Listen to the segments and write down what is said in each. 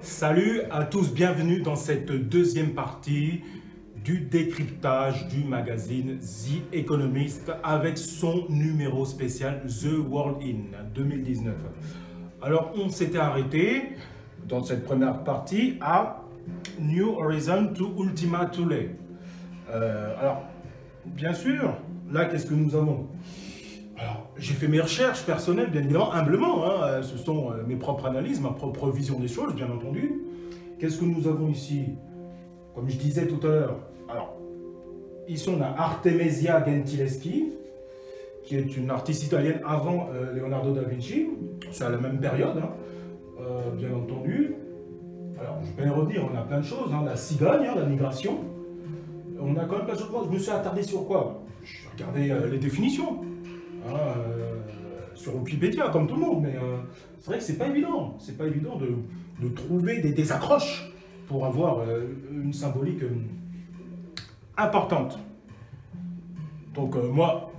Salut à tous, bienvenue dans cette deuxième partie du décryptage du magazine The Economist avec son numéro spécial The World In 2019. Alors on s'était arrêté dans cette première partie à New Horizon to Ultima Thule. Alors bien sûr, là qu'est-ce que nous avons? Alors, j'ai fait mes recherches personnelles, bien évidemment, humblement, hein, ce sont mes propres analyses, ma propre vision des choses, bien entendu. Qu'est-ce que nous avons ici? Comme je disais tout à l'heure, alors, ici on a Artemisia Gentileschi, qui est une artiste italienne avant Leonardo da Vinci, c'est à la même période, hein, bien entendu. Alors, je vais y revenir, on a plein de choses, hein, la cigogne, hein, la migration. On a quand même plein de choses. Je me suis attardé sur quoi? Je regardais les définitions. Sur Wikipédia comme tout le monde, mais c'est vrai que c'est pas évident. C'est pas évident de trouver des accroches pour avoir une symbolique importante. Donc moi,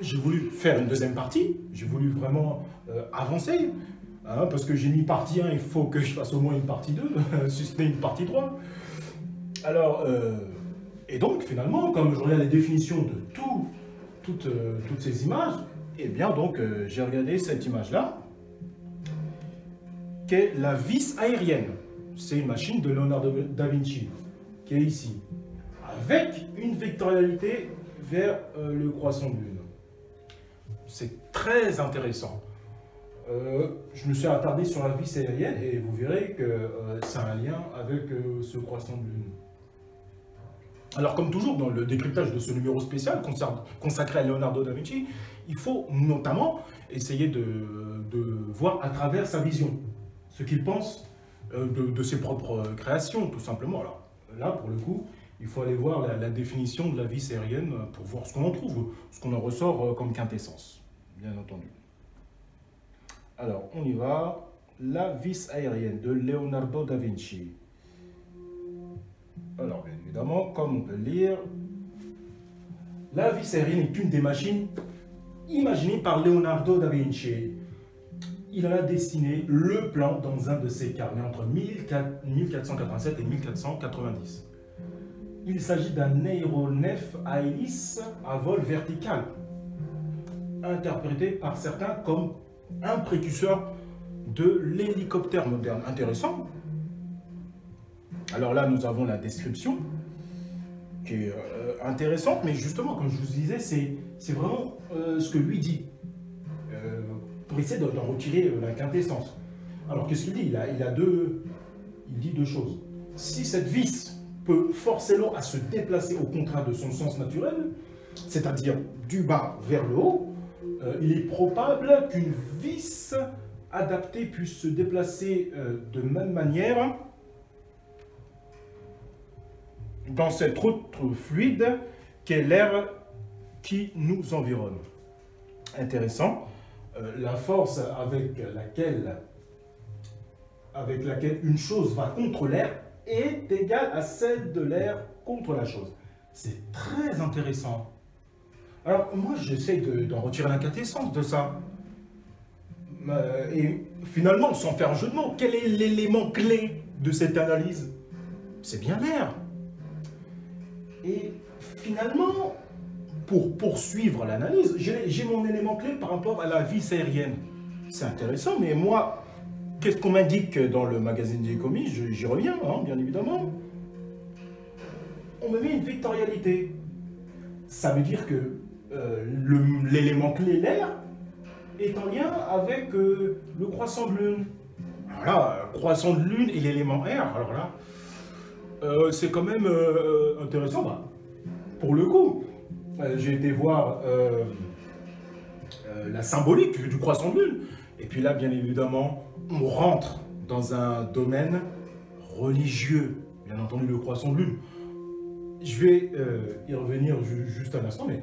j'ai voulu faire une deuxième partie, j'ai voulu vraiment avancer, hein, parce que j'ai mis partie 1, il faut que je fasse au moins une partie 2, si ce n'est une partie 3. Alors, et donc finalement, comme je regarde les définitions de toutes ces images, et bien donc j'ai regardé cette image-là, qui est la vis aérienne. C'est une machine de Leonardo da Vinci, qui est ici, avec une vectorialité vers le croissant de lune. C'est très intéressant. Je me suis attardé sur la vis aérienne et vous verrez que ça a un lien avec ce croissant de lune. Alors, comme toujours dans le décryptage de ce numéro spécial consacré à Leonardo da Vinci, il faut notamment essayer de voir à travers sa vision, ce qu'il pense de ses propres créations, tout simplement. Alors là, pour le coup, il faut aller voir la définition de la vis aérienne pour voir ce qu'on en trouve, ce qu'on en ressort comme quintessence, bien entendu. Alors, on y va. La vis aérienne de Leonardo da Vinci. Alors, bien évidemment, comme on peut le lire, la vis aérienne est une des machines imaginées par Leonardo da Vinci. Il en a dessiné le plan dans un de ses carnets entre 1487 et 1490. Il s'agit d'un aéronef à hélice à vol vertical, interprété par certains comme un précurseur de l'hélicoptère moderne. Intéressant. Alors là, nous avons la description qui est intéressante, mais justement, comme je vous disais, c'est vraiment ce que lui dit, pour essayer d'en retirer la quintessence. Alors, qu'est-ce qu'il dit? Il dit deux choses. Si cette vis peut forcer l'eau à se déplacer au contraire de son sens naturel, c'est-à-dire du bas vers le haut, il est probable qu'une vis adaptée puisse se déplacer de même manière dans cette autre fluide qu'est l'air qui nous environne. Intéressant. La force avec laquelle une chose va contre l'air est égale à celle de l'air contre la chose. C'est très intéressant. Alors moi j'essaie d'en retirer la quintessence de ça. Et finalement, sans faire un jeu de mots, quel est l'élément clé de cette analyse? C'est bien l'air. Et finalement, pour poursuivre l'analyse, j'ai mon élément clé par rapport à la vis aérienne. C'est intéressant, mais moi, qu'est-ce qu'on m'indique dans le magazine des commis? J'y reviens, hein, bien évidemment. On me met une vectorialité. Ça veut dire que l'élément clé, l'air, est en lien avec le croissant de lune. Alors là, croissant de lune et l'élément air, alors là, c'est quand même intéressant. Bah, pour le coup, j'ai été voir la symbolique du croissant de lune. Et puis là, bien évidemment, on rentre dans un domaine religieux. Bien entendu, le croissant de lune. Je vais y revenir juste un instant, mais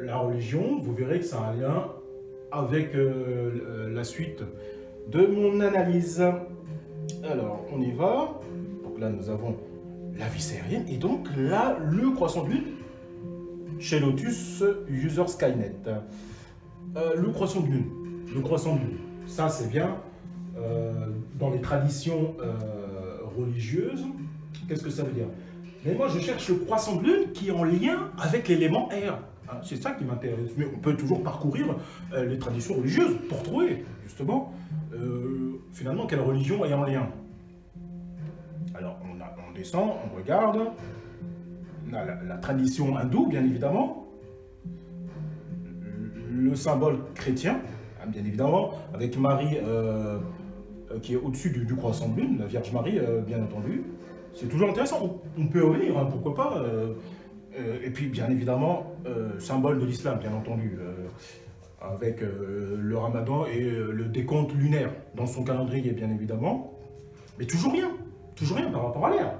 la religion, vous verrez que ça a un lien avec la suite de mon analyse. Alors, on y va. Donc là, nous avons la vis aérienne et donc là, le croissant de lune chez Lotus User Skynet. Le croissant de lune. Ça c'est bien. Dans les traditions religieuses. Qu'est-ce que ça veut dire? Mais moi, je cherche le croissant de lune qui est en lien avec l'élément air. Hein, c'est ça qui m'intéresse. Mais on peut toujours parcourir les traditions religieuses pour trouver, justement, finalement, quelle religion est en lien. Alors, on descend, on regarde. On a la tradition hindoue, bien évidemment. Le symbole chrétien, hein, bien évidemment, avec Marie qui est au-dessus du croissant de lune, la Vierge Marie, bien entendu. C'est toujours intéressant, on peut revenir, hein, pourquoi pas. Et puis, bien évidemment, symbole de l'islam, bien entendu, avec le ramadan et le décompte lunaire dans son calendrier, bien évidemment. Mais toujours rien par rapport à l'air.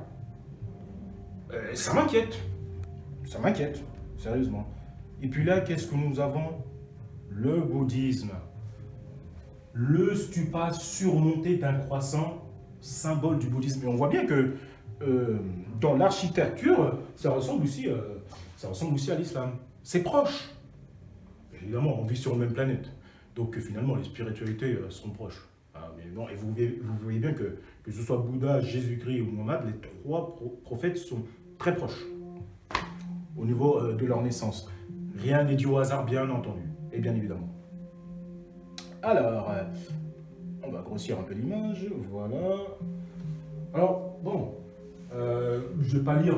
Ça m'inquiète, sérieusement. Et puis là, qu'est-ce que nous avons? Le bouddhisme. Le stupa surmonté d'un croissant, symbole du bouddhisme. Et on voit bien que dans l'architecture, ça ressemble aussi à l'islam. C'est proche. Évidemment, on vit sur la même planète. Donc finalement, les spiritualités sont proches. Et vous voyez bien que ce soit Bouddha, Jésus-Christ ou Mohammed, les trois prophètes sont très proches au niveau de leur naissance. Rien n'est dû au hasard, bien entendu, et bien évidemment. Alors, on va grossir un peu l'image, voilà. Alors, bon, je ne vais pas lire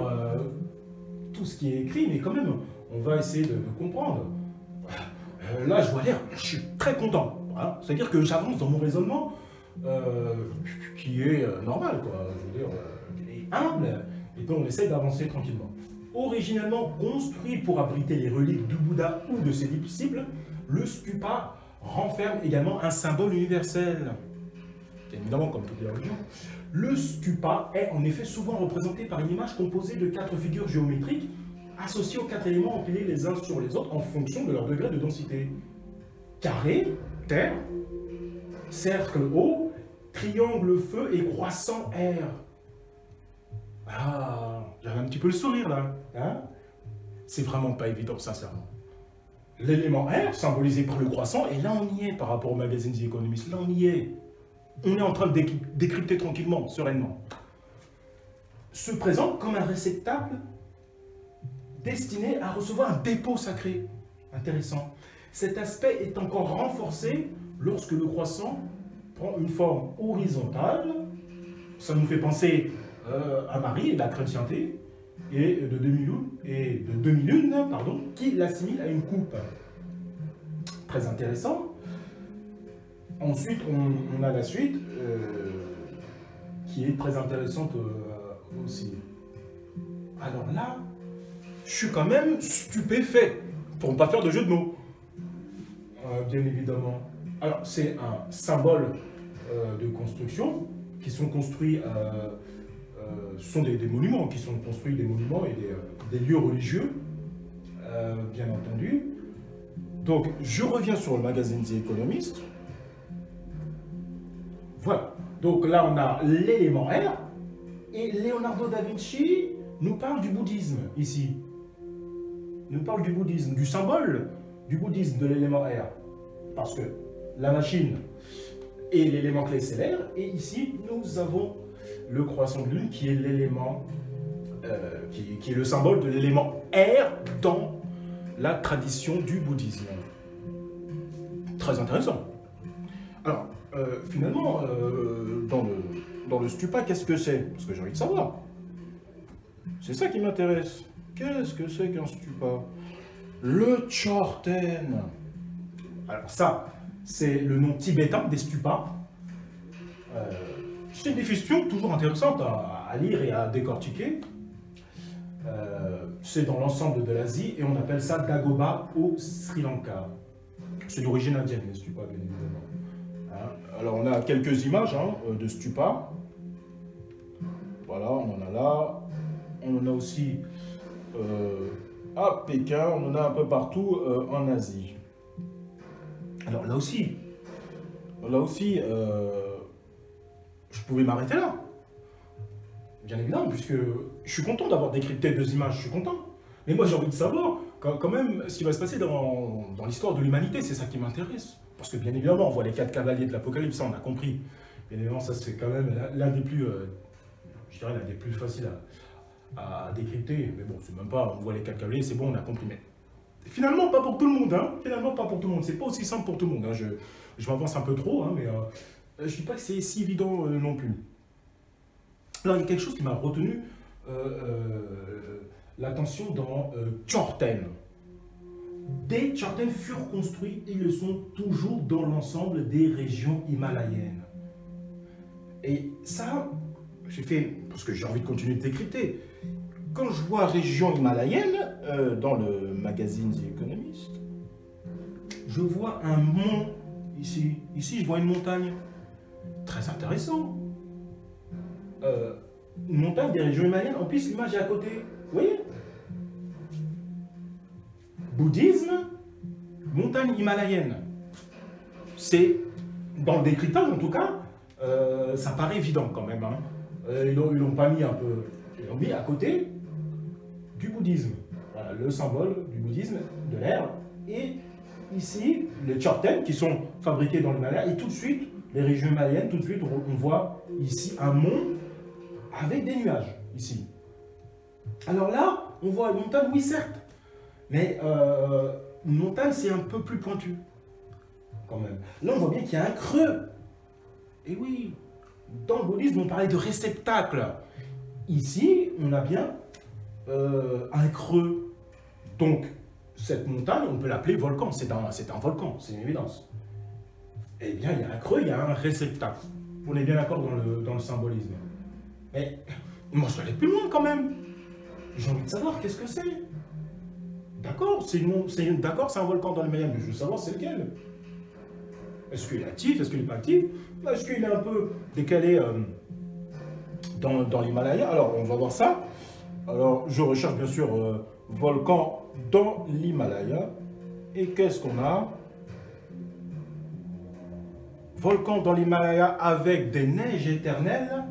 tout ce qui est écrit, mais quand même, on va essayer de comprendre. Là, je vois l'air, je suis très content. Voilà. C'est-à-dire que j'avance dans mon raisonnement qui est normal, quoi. Je veux dire, qui est humble, et donc on essaie d'avancer tranquillement. Originellement construit pour abriter les reliques du Bouddha ou de ses disciples, le stupa renferme également un symbole universel. Évidemment, comme toutes les religions. Le stupa est en effet souvent représenté par une image composée de 4 figures géométriques associées aux 4 éléments empilés les uns sur les autres en fonction de leur degré de densité. Carré, terre, cercle eau, triangle feu et croissant air. Ah, j'avais un petit peu le sourire là. Hein? C'est vraiment pas évident, sincèrement. L'élément air, symbolisé par le croissant, et là on y est par rapport au magazine The Economist. Là on y est. On est en train de décrypter tranquillement, sereinement. Se présente comme un réceptacle destiné à recevoir un dépôt sacré. Intéressant. Cet aspect est encore renforcé lorsque le croissant prend une forme horizontale. Ça nous fait penser à Marie et de la chrétienté et de demi-lune, qui l'assimile à une coupe. Très intéressant. Ensuite, on a la suite qui est très intéressante aussi. Alors là, je suis quand même stupéfait, pour ne pas faire de jeu de mots, bien évidemment. Alors, c'est un symbole de construction qui sont construits, ce sont des monuments qui sont construits, des monuments et des lieux religieux, bien entendu. Donc, je reviens sur le magazine The Economist. Voilà. Donc là, on a l'élément air, et Leonardo da Vinci nous parle du bouddhisme, ici. Il nous parle du bouddhisme, du symbole du bouddhisme, de l'élément air. Parce que la machine est l'élément clé, c'est l'air, et ici, nous avons le croissant de lune, qui est l'élément, qui est le symbole de l'élément air dans la tradition du bouddhisme. Très intéressant. Alors, finalement, dans le stupa, qu'est-ce que c'est? Parce que j'ai envie de savoir. C'est ça qui m'intéresse. Qu'est-ce que c'est qu'un stupa? Le Chorten. Alors ça, c'est le nom tibétain des stupas. C'est une définition toujours intéressante à lire et à décortiquer. C'est dans l'ensemble de l'Asie et on appelle ça Dagoba au Sri Lanka. C'est d'origine indienne, les stupas, bien évidemment. Alors, on a quelques images de stupas. Voilà, on en a là. On en a aussi à Pékin. On en a un peu partout en Asie. Alors, là aussi, je pouvais m'arrêter là. Bien évidemment, puisque je suis content d'avoir décrypté 2 images, je suis content. Mais moi, j'ai envie de savoir quand même ce qui va se passer dans l'histoire de l'humanité. C'est ça qui m'intéresse. Parce que bien évidemment, on voit les 4 cavaliers de l'Apocalypse, ça on a compris. Bien évidemment, ça c'est quand même l'un des plus, je dirais, l'un des plus faciles à décrypter. Mais bon, c'est même pas, on voit les calculer, c'est bon, on a comprimé. Finalement, pas pour tout le monde, hein. Finalement, pas pour tout le monde. C'est pas aussi simple pour tout le monde, hein. Je m'avance un peu trop, hein, mais je dis pas que c'est si évident non plus. Alors, il y a quelque chose qui m'a retenu l'attention dans Chorten. Des Chorten furent construits et le sont toujours dans l'ensemble des régions himalayennes. Et ça, j'ai fait, parce que j'ai envie de continuer de décrypter, quand je vois région himalayenne, dans le magazine The Economist, je vois un mont ici. Ici, je vois une montagne. Très intéressant. Une montagne des régions himalayennes. En plus, l'image est à côté. Vous voyez? Bouddhisme, montagne himalayenne. C'est, dans le décryptage en tout cas, ça paraît évident quand même. Hein. Ils l'ont pas mis un peu. Ils l'ont mis à côté du bouddhisme. Voilà, le symbole du bouddhisme, de l'air. Et ici, les Chorten qui sont fabriqués dans l'Himalaya. Et tout de suite, les régions himalayennes, tout de suite, on voit ici un mont avec des nuages, ici. Alors là, on voit une montagne, oui certes, mais une montagne, c'est un peu plus pointu, quand même. Là, on voit bien qu'il y a un creux. Et oui, dans le bouddhisme, on parlait de réceptacle. Ici, on a bien un creux. Donc, cette montagne, on peut l'appeler volcan. C'est un volcan, c'est une évidence. Eh bien, il y a un creux, il y a un réceptacle. On est bien d'accord dans le symbolisme. Mais moi, je vais aller plus loin quand même. J'ai envie de savoir qu'est-ce que c'est. D'accord, c'est un volcan dans le Himalaya, mais je veux savoir c'est lequel. Est-ce qu'il est actif, est-ce qu'il n'est pas actif? Est-ce qu'il est un peu décalé dans l'Himalaya? Alors, on va voir ça. Alors, je recherche bien sûr volcan dans l'Himalaya. Et qu'est-ce qu'on a? Volcan dans l'Himalaya avec des neiges éternelles.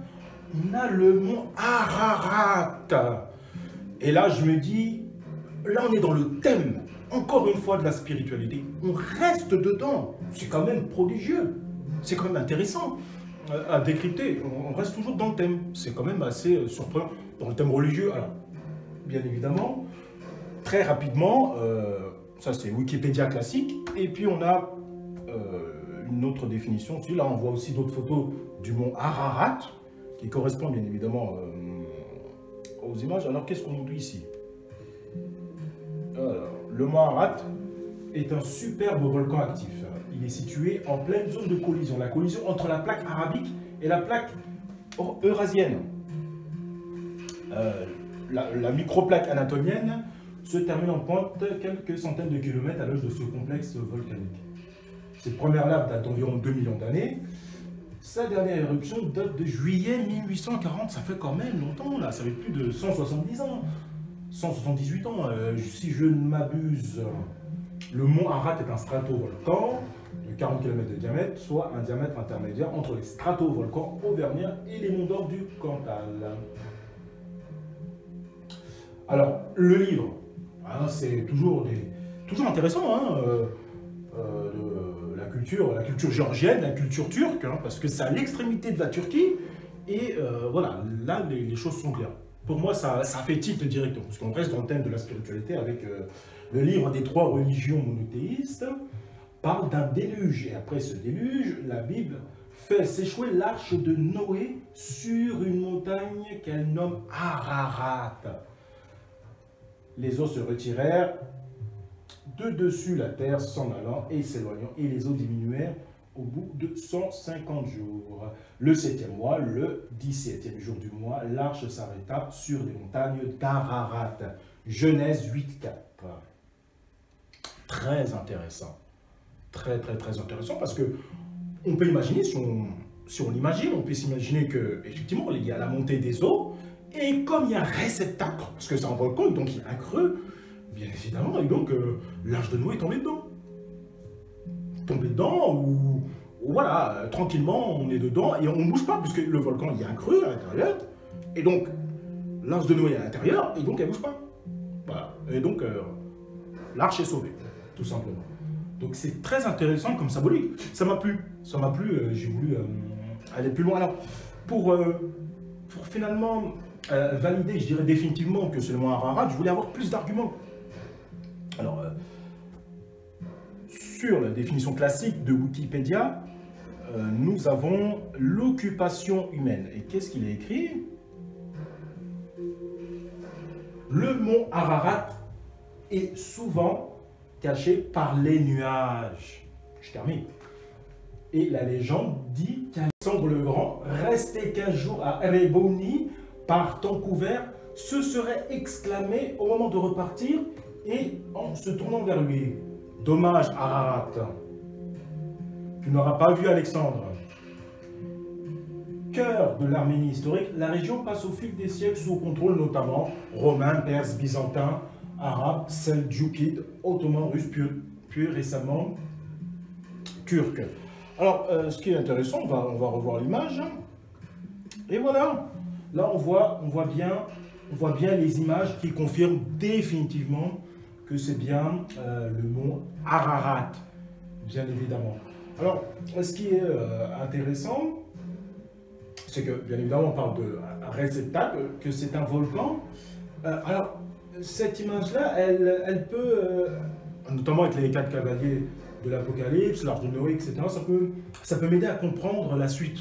On a le mont Ararat. Et là, je me dis, là, on est dans le thème, encore une fois, de la spiritualité. On reste dedans. C'est quand même prodigieux. C'est quand même intéressant à décrypter. On reste toujours dans le thème. C'est quand même assez surprenant. Dans le thème religieux, alors, bien évidemment, très rapidement, ça c'est Wikipédia classique. Et puis, on a une autre définition. Là, on voit aussi d'autres photos du mont Ararat, qui correspondent bien évidemment aux images. Alors, qu'est-ce qu'on nous dit ici? Alors, le mont Ararat est un superbe volcan actif. Il est situé en pleine zone de collision. La collision entre la plaque arabique et la plaque eurasienne. La microplaque anatolienne se termine en pointe quelques centaines de kilomètres à l'âge de ce complexe volcanique. Cette première lave date d'environ 2 millions d'années. Sa dernière éruption date de juillet 1840. Ça fait quand même longtemps, là. Ça fait plus de 170 ans. 178 ans, si je ne m'abuse. Le mont Ararat est un stratovolcan de 40 km de diamètre, soit un diamètre intermédiaire entre les stratovolcans auvergnats et les monts d'Or du Cantal. Alors, le livre, hein, c'est toujours intéressant, hein, la culture géorgienne, la culture turque, hein, parce que c'est à l'extrémité de la Turquie, et voilà, là, les choses sont claires. Pour moi, ça fait tilt directement, parce qu'on reste dans le thème de la spiritualité avec le livre des 3 religions monothéistes, parle d'un déluge. Et après ce déluge, la Bible fait s'échouer l'arche de Noé sur une montagne qu'elle nomme Ararat. Les eaux se retirèrent de dessus la terre s'en allant et s'éloignant, et les eaux diminuèrent au bout de 150 jours. Le 7e mois, le 17e jour du mois, l'arche s'arrêta sur les montagnes d'Ararat. Genèse 8.4. Très intéressant. Très intéressant parce que on peut imaginer, si on imagine, on peut s'imaginer que effectivement il y a la montée des eaux et comme il y a un réceptacle, parce que c'est un volcan, donc il y a un creux, bien évidemment, et donc l'arche de Noé est tombée dedans. Tombé dedans ou voilà, tranquillement on est dedans et on ne bouge pas puisque le volcan il y a un creux à l'intérieur et donc l'arche de Noé est à l'intérieur et donc elle ne bouge pas. Voilà, et donc l'arche est sauvée, tout simplement. Donc c'est très intéressant comme symbolique. Ça m'a plu, j'ai voulu aller plus loin. Alors, pour finalement valider, je dirais définitivement que c'est le mont Ararat, je voulais avoir plus d'arguments. Alors, sur la définition classique de Wikipédia, nous avons l'occupation humaine. Et qu'est-ce qu'il est écrit? Le mont Ararat est souvent caché par les nuages. Je termine. Et la légende dit qu'Alexandre le Grand, resté 15 jours à Ereboni par temps couvert, se serait exclamé au moment de repartir et en se tournant vers lui. Dommage, Ararat, tu n'auras pas vu Alexandre. Cœur de l'Arménie historique, la région passe au fil des siècles sous contrôle notamment romain, perse, byzantin, arabe, seldjoukide, ottoman, russe, puis récemment turc. Alors, ce qui est intéressant, on va revoir l'image. Et voilà, là on voit bien les images qui confirment définitivement que c'est bien le mont Ararat, bien évidemment. Alors, ce qui est intéressant, c'est que, bien évidemment, on parle de Rezeta, que c'est un volcan. Alors, cette image-là, elle peut, notamment avec les 4 cavaliers de l'Apocalypse, l'arche de Noé, etc., ça peut m'aider à comprendre la suite.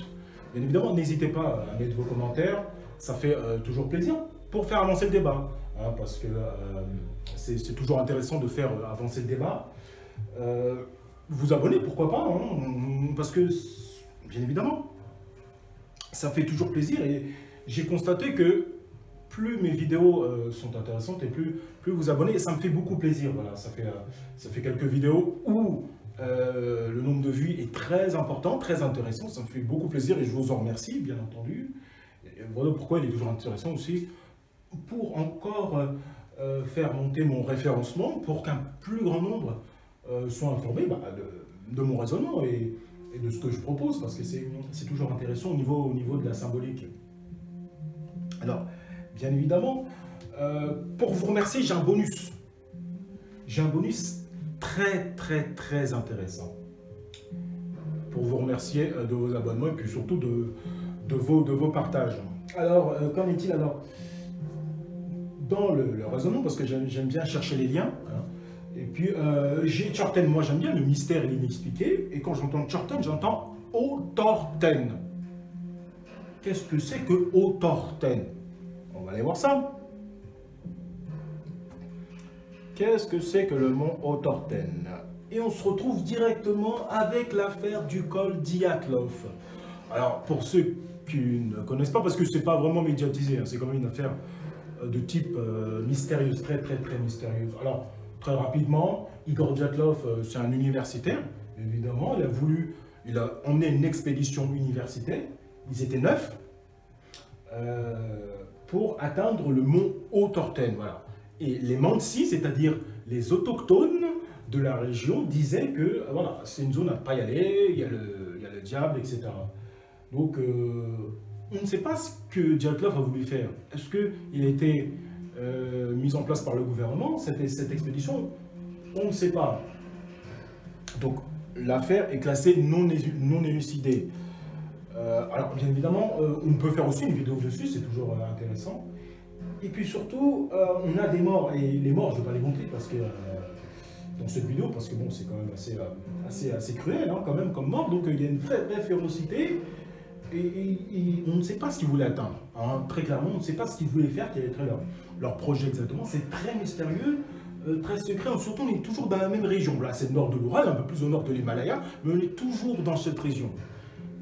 Bien évidemment, n'hésitez pas à mettre vos commentaires, ça fait toujours plaisir pour faire avancer le débat, hein, parce que c'est toujours intéressant de faire avancer le débat. Vous abonner, pourquoi pas, hein, parce que, bien évidemment, ça fait toujours plaisir et j'ai constaté que plus mes vidéos sont intéressantes et plus vous abonnez, et ça me fait beaucoup plaisir. Voilà, ça fait quelques vidéos où le nombre de vues est très important, très intéressant, ça me fait beaucoup plaisir et je vous en remercie, bien entendu. Et voilà pourquoi il est toujours intéressant aussi pour encore faire monter mon référencement pour qu'un plus grand nombre soit informé de mon raisonnement et de ce que je propose, parce que c'est toujours intéressant au niveau de la symbolique. Alors, bien évidemment, pour vous remercier, j'ai un bonus. J'ai un bonus très intéressant. Pour vous remercier de vos abonnements et puis surtout de vos partages. Alors, qu'en est-il alors? Dans le raisonnement, parce que j'aime bien chercher les liens, hein, et puis j'ai Chorten, moi j'aime bien le mystère et l'inexpliqué, et quand j'entends Chorten, j'entends Autorten. Qu'est-ce que c'est que Autorten? On va aller voir ça. Qu'est-ce que c'est que le mont Autorten? Et on se retrouve directement avec l'affaire du col Dyatlov. Alors pour ceux qui ne connaissent pas, parce que c'est pas vraiment médiatisé, hein, c'est quand même une affaire de type mystérieuse, très mystérieuse. Alors, très rapidement, Igor Dyatlov, c'est un universitaire, évidemment, il a emmené une expédition universitaire, ils étaient 9, pour atteindre le mont Autorten, voilà. Et les Mansi, c'est-à-dire les autochtones de la région, disaient que, voilà, c'est une zone à ne pas y aller, il y a le diable, etc. Donc, on ne sait pas ce que Dyatlov a voulu faire. Est-ce qu'il a été mis en place par le gouvernement, cette expédition? On ne sait pas. Donc, l'affaire est classée non élucidée. Alors, bien évidemment, on peut faire aussi une vidéo dessus, c'est toujours intéressant. Et puis surtout, on a des morts. Et les morts, je ne vais pas les montrer parce que, dans cette vidéo, parce que bon, c'est quand même assez cruel, hein, quand même, comme mort. Donc, il y a une vraie férocité. Et on ne sait pas ce qu'ils voulaient atteindre. Hein. Très clairement, on ne sait pas ce qu'ils voulaient faire, quel était leur projet exactement. C'est très mystérieux, très secret. Surtout, on est toujours dans la même région. Là, c'est le nord de l'Oural, un peu plus au nord de l'Himalaya, mais on est toujours dans cette région.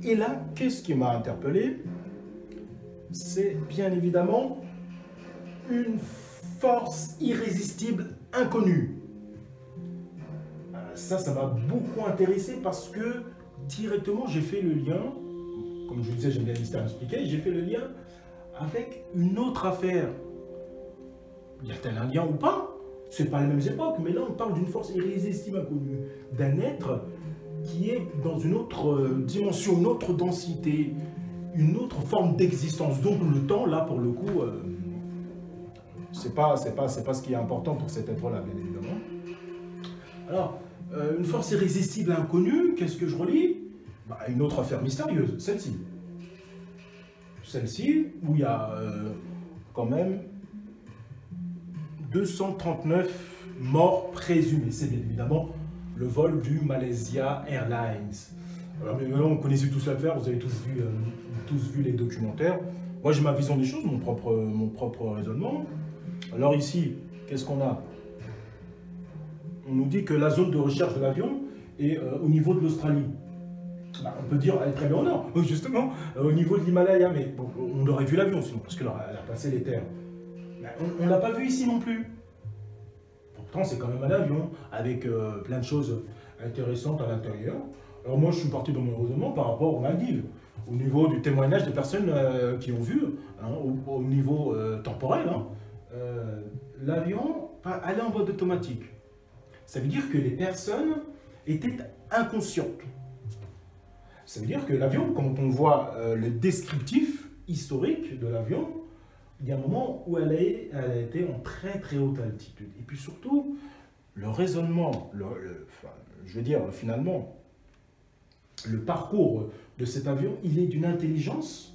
Et là, qu'est-ce qui m'a interpellé? C'est bien évidemment une force irrésistible, inconnue. Ça m'a beaucoup intéressé parce que directement, j'ai fait le lien. Comme je vous disais, j'aime bien l'histoire expliquée, j'ai fait le lien avec une autre affaire. Y a-t-il un lien ou pas? C'est pas les mêmes époques, mais là on parle d'une force irrésistible inconnue, d'un être qui est dans une autre dimension, une autre densité, une autre forme d'existence. Donc le temps, là pour le coup, c'est pas ce qui est important pour cet être-là, bien évidemment. Alors, une force irrésistible inconnue, qu'est-ce que je relis? Une autre affaire mystérieuse, celle-ci. celle-ci, où il y a quand même 239 morts présumés. C'est bien évidemment le vol du Malaysia Airlines. Alors, mais maintenant, on connaissait tous l'affaire, vous avez tous vu les documentaires. Moi, j'ai ma vision des choses, mon propre raisonnement. Alors ici, qu'est-ce qu'on a? On nous dit que la zone de recherche de l'avion est au niveau de l'Australie. Bah, on peut dire elle est très bien au nord, justement, au niveau de l'Himalaya, mais bon, on aurait vu l'avion sinon, parce qu'elle a passé les terres. On ne l'a pas vu ici non plus. Pourtant, c'est quand même un avion, avec plein de choses intéressantes à l'intérieur. Alors moi, je suis parti dans mon raisonnement par rapport aux Maldives, au niveau du témoignage des personnes qui ont vu, hein, au niveau temporel. Hein, l'avion allait en mode automatique. Ça veut dire que les personnes étaient inconscientes. Ça veut dire que l'avion, quand on voit le descriptif historique de l'avion, il y a un moment où elle a été en très très haute altitude. Et puis surtout, le raisonnement, je veux dire finalement, le parcours de cet avion, il est d'une intelligence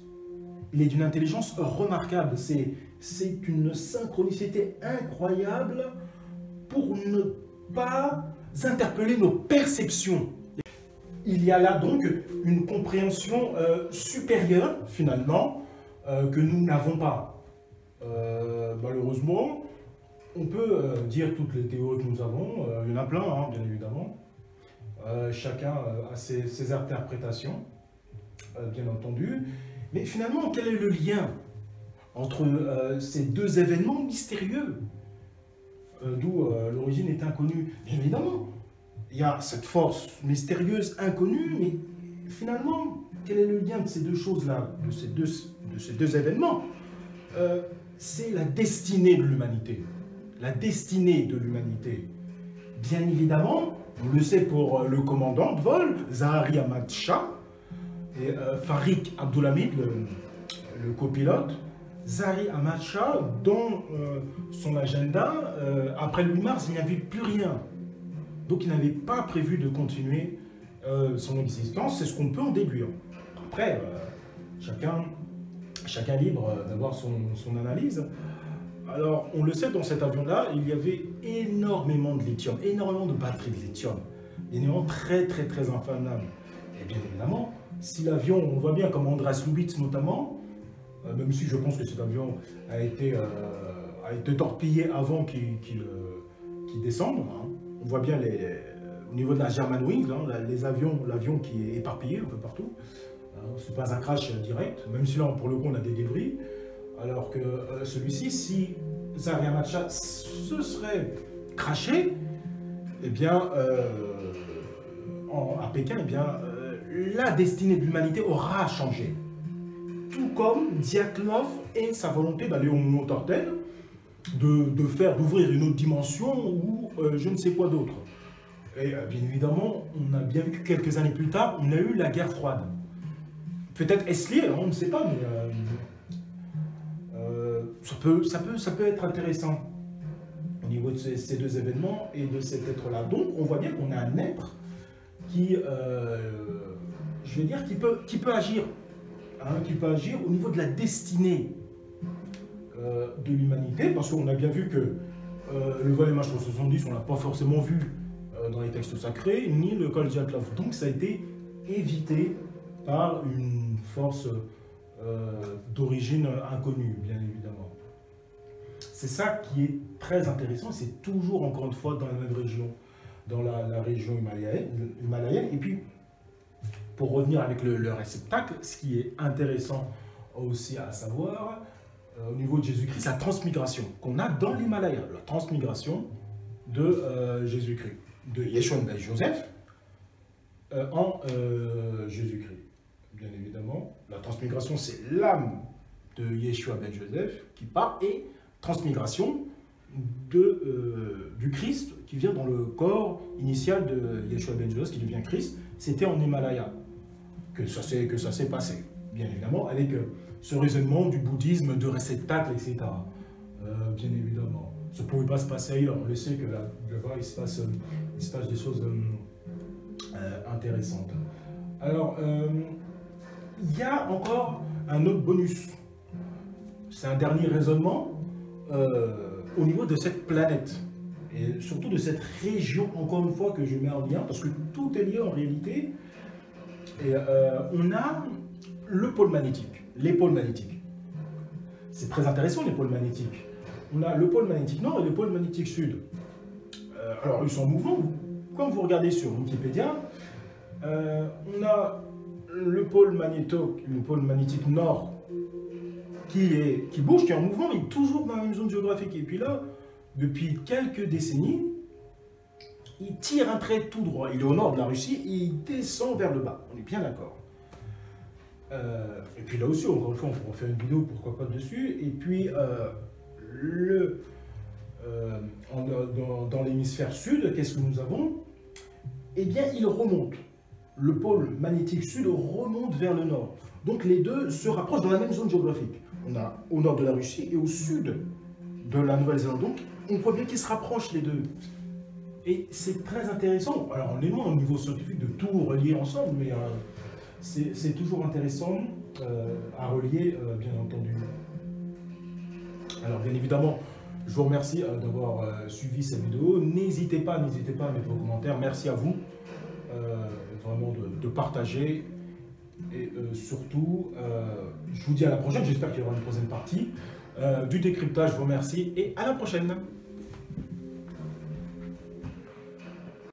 remarquable. C'est une synchronicité incroyable pour ne pas interpeller nos perceptions. Il y a là donc une compréhension supérieure, finalement, que nous n'avons pas. Malheureusement, on peut dire toutes les théories que nous avons, il y en a plein, hein, bien évidemment. Chacun a ses interprétations, bien entendu. Mais finalement, quel est le lien entre ces deux événements mystérieux, d'où l'origine est inconnue? Bien évidemment, il y a cette force mystérieuse, inconnue, mais finalement, quel est le lien de ces deux choses-là, de ces deux événements? C'est la destinée de l'humanité. La destinée de l'humanité. Bien évidemment, on le sait pour le commandant de vol, Zahari Ahmad Shah, et Farik Abdulhamid, le copilote. Zahari Ahmad Shah, dans son agenda, après le 8 mars, il n'y avait plus rien. Donc il n'avait pas prévu de continuer son existence, c'est ce qu'on peut en déduire. Après, chacun libre d'avoir son analyse. Alors, on le sait, dans cet avion-là, il y avait énormément de lithium, énormément de batteries de lithium, énormément très très très inflammable. Et bien évidemment, si l'avion, on voit bien comme Andreas Lubitz notamment, même si je pense que cet avion a été torpillé avant qu'il descende, hein. On voit bien au niveau de la Germanwings, hein, l'avion qui est éparpillé un peu partout. Ce n'est pas un crash direct, même si là, pour le coup, on a des débris. Alors que celui-ci, si Zahari Ahmad Shah se serait crashé, eh bien, à Pékin, eh bien, la destinée de l'humanité aura changé. Tout comme Dyatlov et sa volonté d'aller au Mont Tortel, d'ouvrir une autre dimension ou je ne sais quoi d'autre. Et bien évidemment, on a bien vu que quelques années plus tard, on a eu la guerre froide. Peut-être est-ce lié, on ne sait pas, mais ça peut être intéressant au niveau de ces deux événements et de cet être-là. Donc, on voit bien qu'on a un être qui, je vais dire, qui peut agir, hein, qui peut agir au niveau de la destinée de l'humanité, parce qu'on a bien vu que le vol MH370, on ne l'a pas forcément vu dans les textes sacrés, ni le col Dyatlov. Donc, ça a été évité par une force d'origine inconnue, bien évidemment. C'est ça qui est très intéressant, c'est toujours, encore une fois, dans la même région, dans la région himalayenne. Et puis, pour revenir avec le réceptacle, ce qui est intéressant aussi à savoir, au niveau de Jésus-Christ, la transmigration qu'on a dans l'Himalaya, la transmigration de Jésus-Christ, de Yeshua ben Joseph en Jésus-Christ. Bien évidemment, la transmigration, c'est l'âme de Yeshua ben Joseph qui part, et transmigration du Christ qui vient dans le corps initial de Yeshua ben Joseph, qui devient Christ, c'était en Himalaya que ça s'est passé. Bien évidemment, avec ce raisonnement du bouddhisme, de réceptacle, etc. Bien évidemment. Ça ne pouvait pas se passer ailleurs. On le sait que là-bas, il se passe des choses intéressantes. Alors, il y a encore un autre bonus. C'est un dernier raisonnement au niveau de cette planète. Et surtout de cette région, encore une fois, que je mets en lien, parce que tout est lié en réalité. Et on a le pôle magnétique, les pôles magnétiques. C'est très intéressant, les pôles magnétiques. On a le pôle magnétique nord et le pôle magnétique sud. Alors, ils sont en mouvement. Quand vous regardez sur Wikipédia, on a le pôle magnétique nord qui bouge, qui est en mouvement, mais toujours dans la même zone géographique. Et puis là, depuis quelques décennies, il tire un trait tout droit. Il est au nord de la Russie et il descend vers le bas. On est bien d'accord. Et puis là aussi, encore une fois, on pourra faire une vidéo, pourquoi pas dessus. Et puis, dans l'hémisphère sud, qu'est-ce que nous avons? Eh bien, il remonte. Le pôle magnétique sud remonte vers le nord. Donc les deux se rapprochent dans la même zone géographique. On a au nord de la Russie et au sud de la Nouvelle-Zélande. Donc on voit bien qu'ils se rapprochent les deux. Et c'est très intéressant. Alors on est loin au niveau scientifique de tout relier ensemble, mais c'est toujours intéressant à relier, bien entendu. Alors bien évidemment, je vous remercie d'avoir suivi cette vidéo. N'hésitez pas à mettre vos commentaires. Merci à vous vraiment de partager. Et surtout, je vous dis à la prochaine. J'espère qu'il y aura une troisième partie du décryptage. Je vous remercie et à la prochaine.